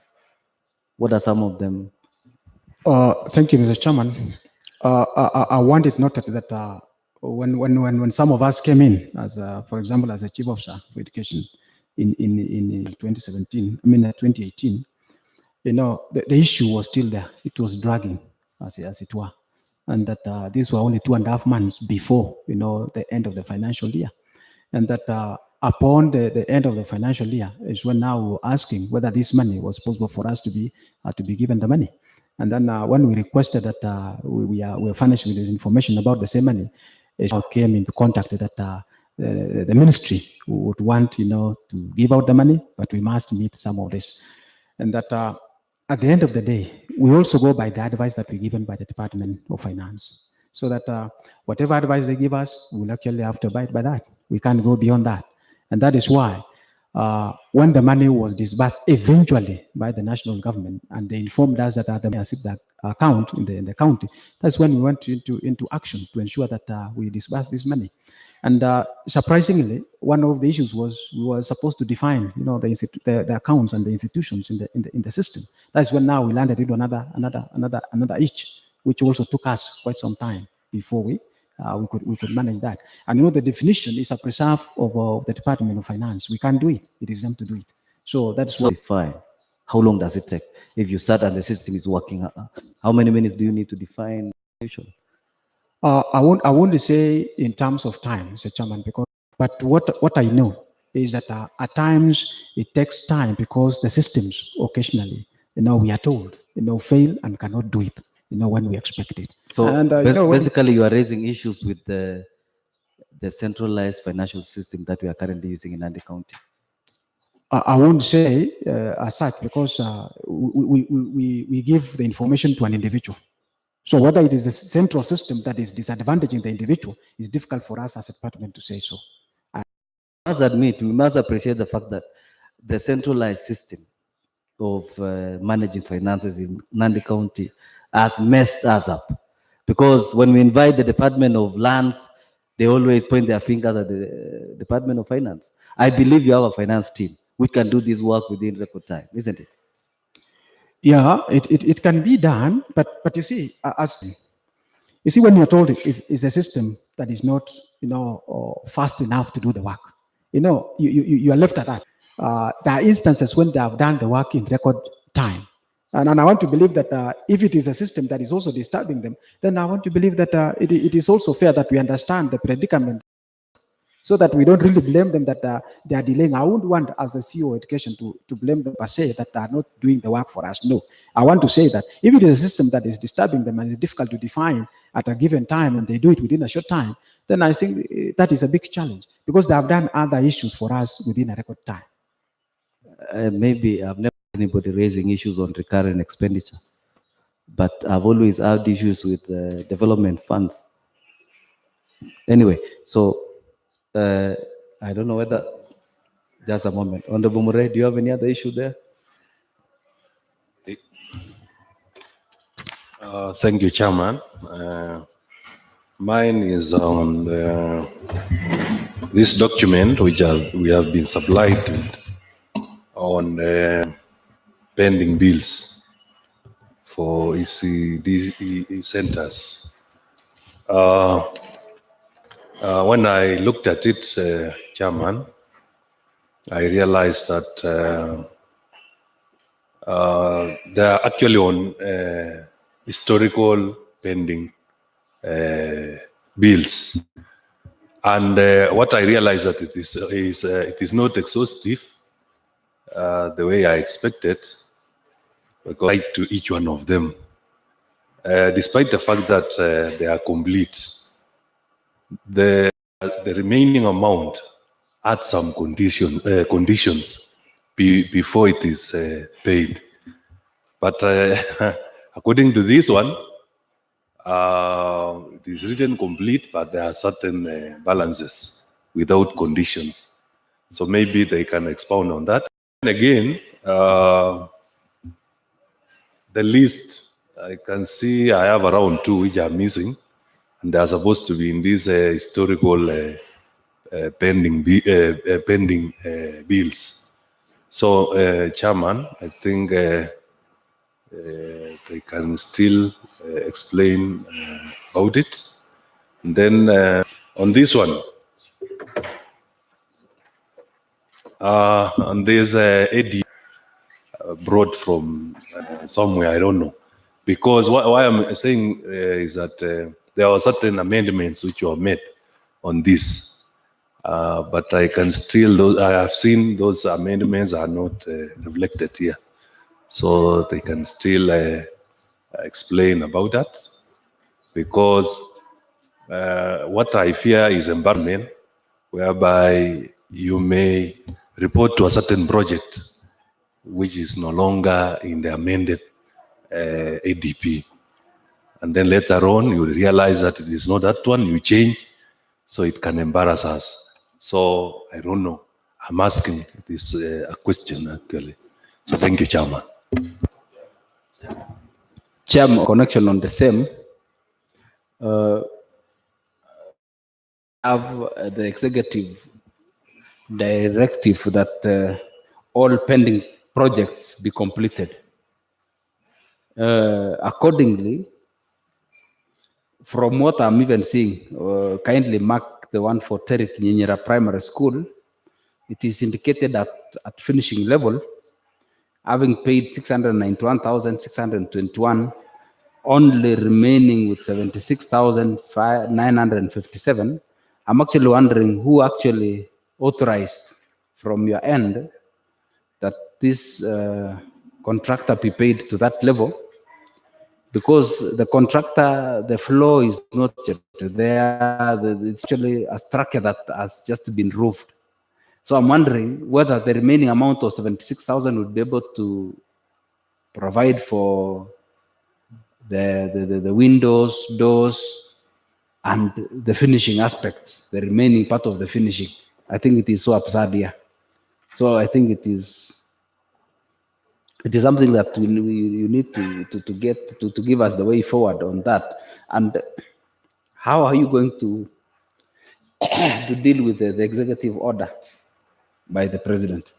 What are some of them? Thank you, Mr. Chairman. I want it noted that when some of us came in, as for example, as a chief officer for education in 2018, the issue was still there. It was dragging, as it were, and that these were only 2.5 months before, the end of the financial year, and that upon the end of the financial year is when now we're asking whether this money was possible for us to be given the money. And then when we requested that we are furnished with information about the same money, it came into contact that the ministry would want, to give out the money, but we must meet some of this. And that at the end of the day, we also go by the advice that we're given by the Department of Finance. so that whatever advice they give us, we'll actually have to abide by that. We can't go beyond that. And that is why when the money was disbursed eventually by the national government, and they informed us that the money has hit the account in the county, that's when we went into action to ensure that we disburse this money. And surprisingly, one of the issues was we were supposed to define, the accounts and the institutions in the system. That's when now we landed into another itch, which also took us quite some time before we could manage that. And the definition is a preserve of the Department of Finance. We can't do it. It is them to do it. So that's what. Define. How long does it take? If you start and the system is working, how many minutes do you need to define? I won't say in terms of time, Mr. Chairman, but what I know is that at times it takes time because the systems occasionally, we are told, fail and cannot do it, when we expect it. So and, basically you are raising issues with the centralized financial system that we are currently using in Nandi County. I won't say as such because we give the information to an individual. So whether it is the central system that is disadvantaging the individual, is difficult for us as a department to say so. I must admit, we must appreciate the fact that the centralized system of managing finances in Nandi County has messed us up. Because when we invite the Department of Lands, they always point their fingers at the Department of Finance. I believe you have a finance team. We can do this work within record time, isn't it? Yeah, it can be done, but you see, when you're told it's a system that is not, fast enough to do the work, you are left at that. There are instances when they have done the work in record time. And I want to believe that if it is a system that is also disturbing them, then I want to believe that it is also fair that we understand the predicament so that we don't really blame them that they are delaying. I wouldn't want, as a CEO of education, to blame them per se that they are not doing the work for us. No, I want to say that if it is a system that is disturbing them and it's difficult to define at a given time and they do it within a short time, then I think that is a big challenge because they have done other issues for us within a record time. Maybe I've never heard anybody raising issues on recurring expenditure, but I've always had issues with development funds. Anyway, so I don't know whether, just a moment. Honorable Murray, do you have any other issue there? Thank you, Chairman. Mine is on this document which we have been supplied with on pending bills for ECD centers. When I looked at it, Chairman, I realized that they are actually on historical pending bills. And what I realized that it is not exhaustive the way I expected, because to each one of them, despite the fact that they are complete. The remaining amount had some conditions before it is paid. But according to this one, it is written complete, but there are certain balances without conditions. So maybe they can expound on that. And again, the list, I can see I have around 2 which are missing. And they are supposed to be in these historical pending bills. So, Chairman, I think they can still explain about it. And then on this one, and there's AD brought from somewhere, I don't know. Because why I'm saying is that there are certain amendments which were made on this, but I can still, I have seen those amendments are not reflected here. So they can still explain about that, because what I fear is embarrassment, whereby you may report to a certain project which is no longer in the amended ADP. and then later on you realize that it is not that one, you change, so it can embarrass us. So I don't know. I'm asking this a question actually. So thank you, Chairman. Chairman, connection on the same. Have the executive directive that all pending projects be completed. Accordingly, from what I'm even seeing, kindly mark the one for Terik Nyinyira Primary School. It is indicated at finishing level, having paid 691,621, only remaining with 76,957. I'm actually wondering who actually authorized from your end that this contractor be paid to that level, because the contractor, the floor is not there. It's actually a structure that has just been roofed. So I'm wondering whether the remaining amount of 76,000 would be able to provide for the windows, doors, and the finishing aspects, the remaining part of the finishing. I think it is so absurd here. So I think it is something that you need to give us the way forward on that. And how are you going to deal with the executive order by the president?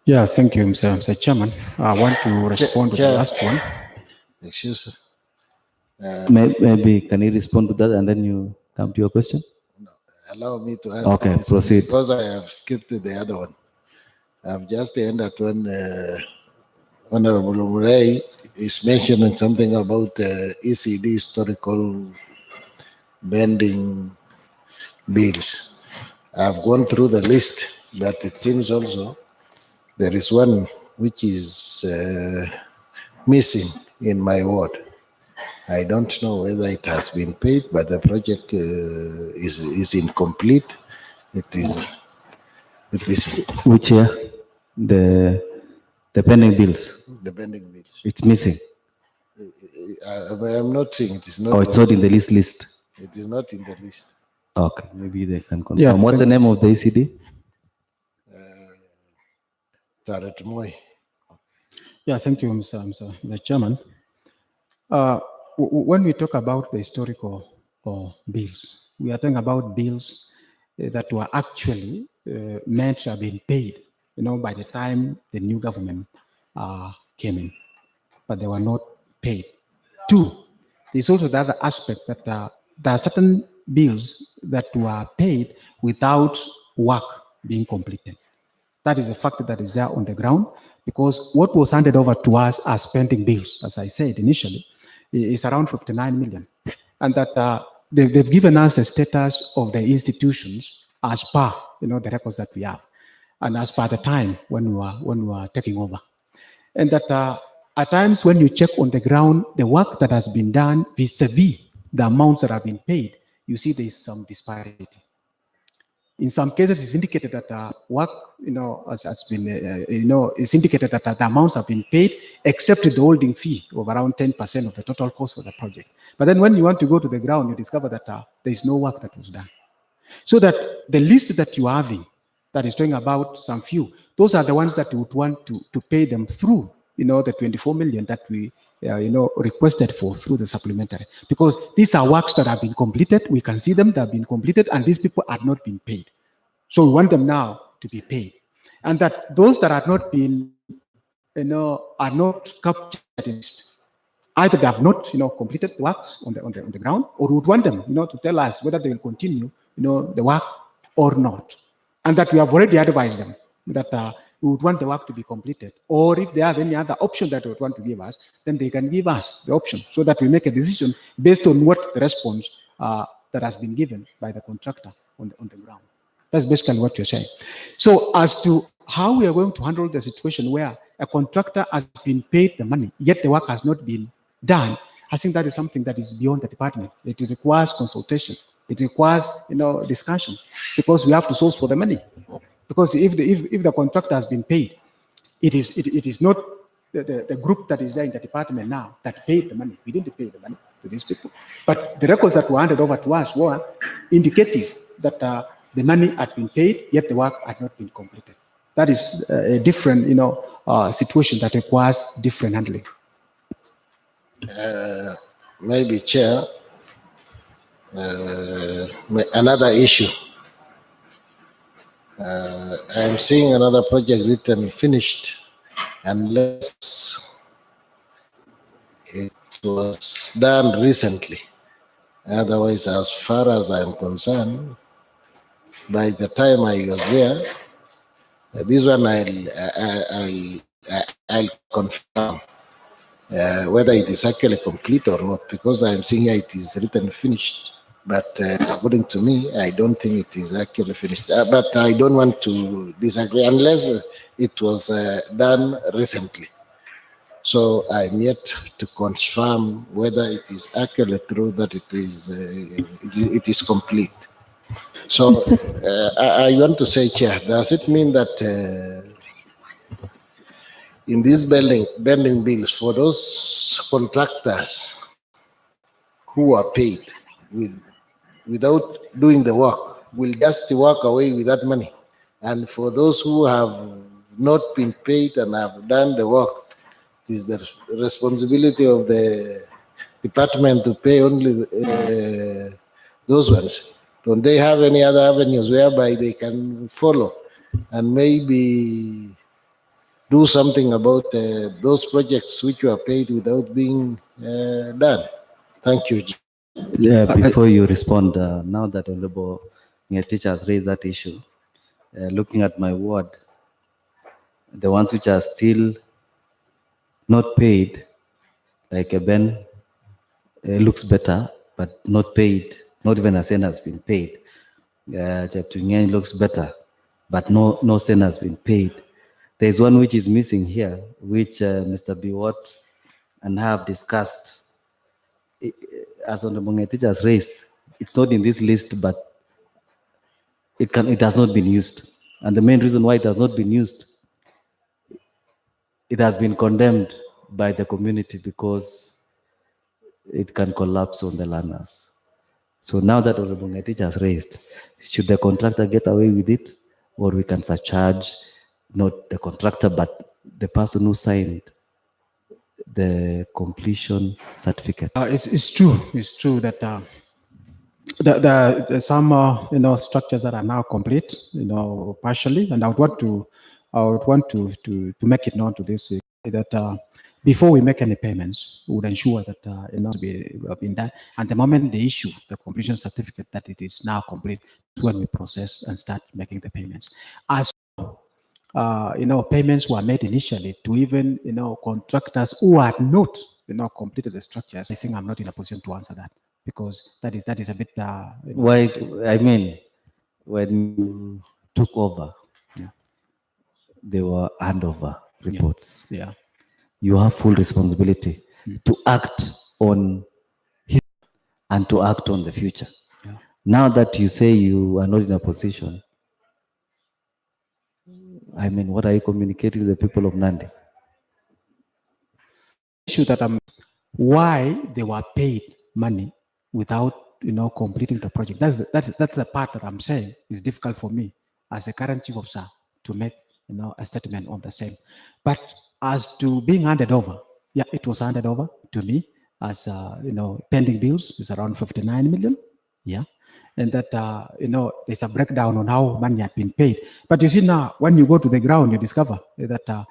Yeah, thank you, Mr. Chairman. I want to respond to the Chair. last one. Excuse me. Maybe can you respond to that and then you come to your question? No, allow me to ask Okay, this one proceed. because I have skipped the other one. I've just ended when Honorable Murray is mentioning something about ECD historical bending bills. I've gone through the list, but it seems also there is one which is missing in my ward. I don't know whether it has been paid, but the project is incomplete. It is. Which year? The pending bills. The pending bills. It's missing. I'm not saying it is not. Oh, it's not in the list. It is not in the list. Okay, maybe they can confirm. Yeah, What's the name of the ECD? Taret Moy. Yeah, thank you, the Chairman. When we talk about the historical bills, we are talking about bills that were actually meant to have been paid, by the time the new government came in, but they were not paid. Two, there's also the other aspect that there are certain bills that were paid without work being completed. That is a fact that is there on the ground, because what was handed over to us as pending bills, as I said initially, is around 59 million. And that they've given us a status of the institutions as per the records that we have, and as per the time when we were taking over. And that at times when you check on the ground, the work that has been done vis-a-vis the amounts that have been paid, you see there is some disparity. In some cases, it's indicated that work, has been, it's indicated that the amounts have been paid, except the holding fee of around 10% of the total cost of the project. But then when you want to go to the ground, you discover that there is no work that was done. So that the list that you are having, that is talking about some few, those are the ones that you would want to pay them through, the 24 million that we, requested for through the supplementary. Because these are works that have been completed. We can see them, they have been completed, and these people are not being paid. So we want them now to be paid. And that those that are not being, are not captured in this. Either they have not, completed the work on the ground, or we would want them, to tell us whether they will continue, the work or not. And that we have already advised them that we would want the work to be completed. Or if they have any other option that they would want to give us, then they can give us the option so that we make a decision based on what the response that has been given by the contractor on the ground. That's basically what you're saying. So as to how we are going to handle the situation where a contractor has been paid the money, yet the work has not been done, I think that is something that is beyond the department. It requires consultation. It requires, discussion, because we have to source for the money. Because if the contractor has been paid, it is not the group that is there in the department now that paid the money. We didn't pay the money to these people. But the records that were handed over to us were indicative that the money had been paid, yet the work had not been completed. That is a different, situation that requires different handling. Maybe Chair, another issue. I'm seeing another project written finished unless it was done recently. Otherwise, as far as I'm concerned, by the time I was there, this one I'll confirm whether it is actually complete or not, because I'm seeing here it is written finished. But according to me, I don't think it is actually finished. But I don't want to disagree unless it was done recently. So I'm yet to confirm whether it is actually true that it is complete. So I want to say, Chair, does it mean that in these bending bills for those contractors who are paid without doing the work will just walk away with that money, and for those who have not been paid and have done the work, it is the responsibility of the department to pay only those ones? Don't they have any other avenues whereby they can follow and maybe do something about those projects which were paid without being done? Thank you. Yeah, before you respond, now that Honorable teacher has raised that issue, looking at my ward, the ones which are still not paid, like a Ben, looks better, but not paid. Not even a cent has been paid. Chaptungeng looks better, but no cent has been paid. There's one which is missing here, which Mr. Biwott and I have discussed. As Honorable teacher has raised, it's not in this list, but it has not been used. And the main reason why it has not been used, it has been condemned by the community because it can collapse on the learners. So now that Honorable teacher has raised, should the contractor get away with it, or we can surcharge not the contractor but the person who signed the completion certificate? It's true. It's true that there's some structures that are now complete, partially, and I would want to make it known to this that before we make any payments, we would ensure that to be been done. And the moment they issue the completion certificate that it is now complete, when we process and start making the payments. As payments were made initially to even contractors who had not completed the structures. I think I'm not in a position to answer that, because that is a bit Why? I mean, when you took over, there were handover reports. Yeah. You have full responsibility to act on his and to act on the future. Yeah. Now that you say you are not in a position, I mean, what are you communicating to the people of Nandi? Issue that why they were paid money without completing the project. That's the part that I'm saying is difficult for me as a current chief officer to make a statement on the same. But as to being handed over, yeah, it was handed over to me as pending bills is around 59 million. Yeah. And that there's a breakdown on how money had been paid. But you see now, when you go to the ground, you discover that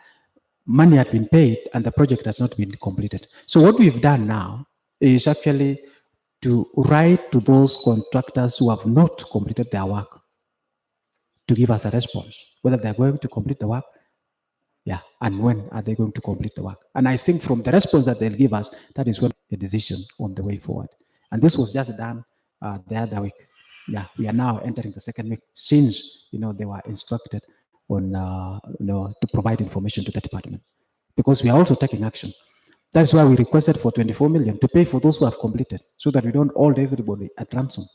money had been paid and the project has not been completed. So what we've done now is actually to write to those contractors who have not completed their work to give us a response, whether they're going to complete the work, and when are they going to complete the work. And I think from the response that they'll give us, that is when the decision on the way forward. And this was just done the other week. Yeah, we are now entering the second week since they were instructed on to provide information to the department, because we are also taking action. That's why we requested for 24 million to pay for those who have completed, so that we don't hold everybody at ransom.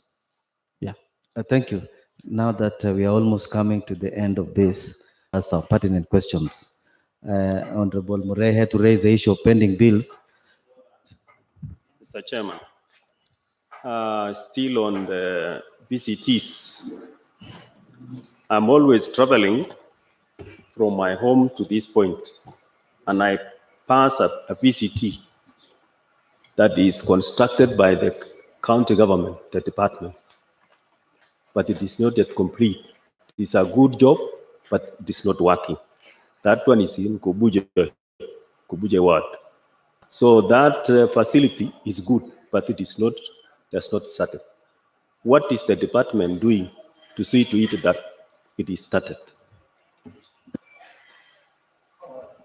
Yeah. Thank you. Now that we are almost coming to the end of this, as our pertinent questions, Honorable Murray had to raise the issue of pending bills. Mr. Chairman, still on the VCTs, I'm always traveling from my home to this point, and I pass a VCT that is constructed by the county government, the department, but it is not yet complete. It's a good job, but it is not working. That one is in Kubuje ward. So that facility is good, but it is not, does not started. What is the department doing to see to it that it is started?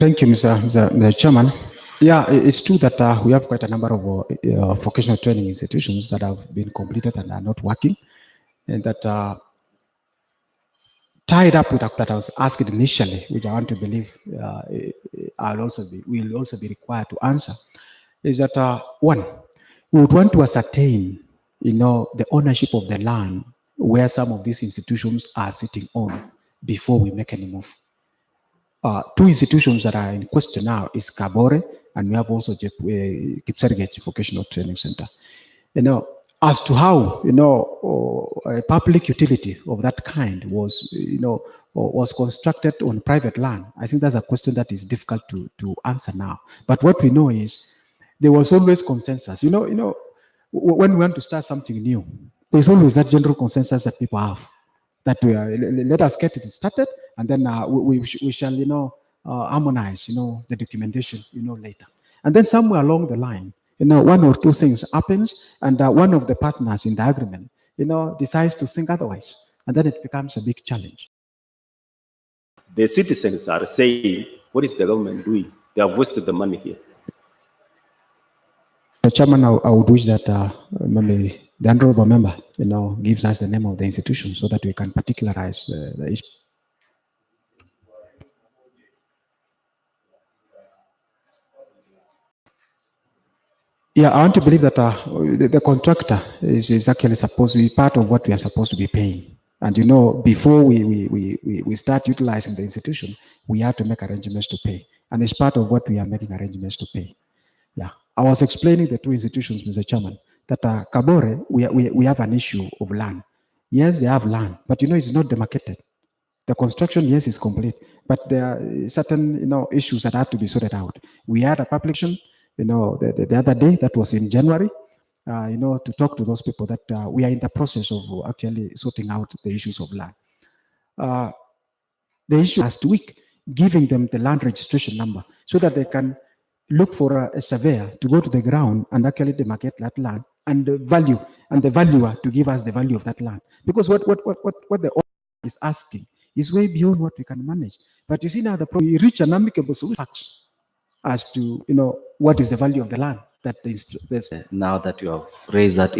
Thank you, Mr. Chairman. Yeah, it's true that we have quite a number of vocational training institutions that have been completed and are not working, and that tied up with that I was asked initially, which I want to believe will also be required to answer, is that one, we would want to ascertain, the ownership of the land where some of these institutions are sitting on before we make any move. Two institutions that are in question now is Kabore, and we have also Kipsergech Vocational Training Center. As to how, a public utility of that kind was, was constructed on private land, I think that's a question that is difficult to answer now. But what we know is there was always consensus. When we want to start something new, there's always that general consensus that people have, that let us get it started, and then we shall, harmonize, the documentation, later. And then somewhere along the line, one or two things happens, and one of the partners in the agreement, decides to think otherwise, and then it becomes a big challenge. The citizens are saying, what is the government doing? They have wasted the money here. Chairman, I would wish that maybe the honorable member, gives us the name of the institution so that we can particularize the issue. Yeah, I want to believe that the contractor is actually supposed to be part of what we are supposed to be paying. And before we start utilizing the institution, we have to make arrangements to pay. And it's part of what we are making arrangements to pay. Yeah, I was explaining the two institutions, Mr. Chairman, that Kabore, we have an issue of land. Yes, they have land, but it's not demarcated. The construction, yes, is complete, but there are certain issues that have to be sorted out. We had a publication, the other day, that was in January, to talk to those people that we are in the process of actually sorting out the issues of land. The issue last week, giving them the land registration number so that they can look for a surveyor to go to the ground and actually demarcate that land and the value, and the valuer to give us the value of that land. Because what the owner is asking is way beyond what we can manage. But you see now, we reach an amicable solution as to what is the value of the land that is. Now that you have raised that,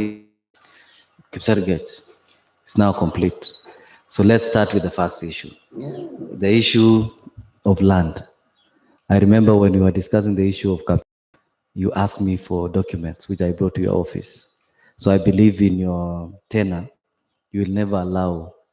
Kipsergech is now complete. So let's start with the first issue, the issue of land. I remember when we were discussing the issue of cap, you asked me for documents, which I brought to your office. So I believe in your tenor, you will never allow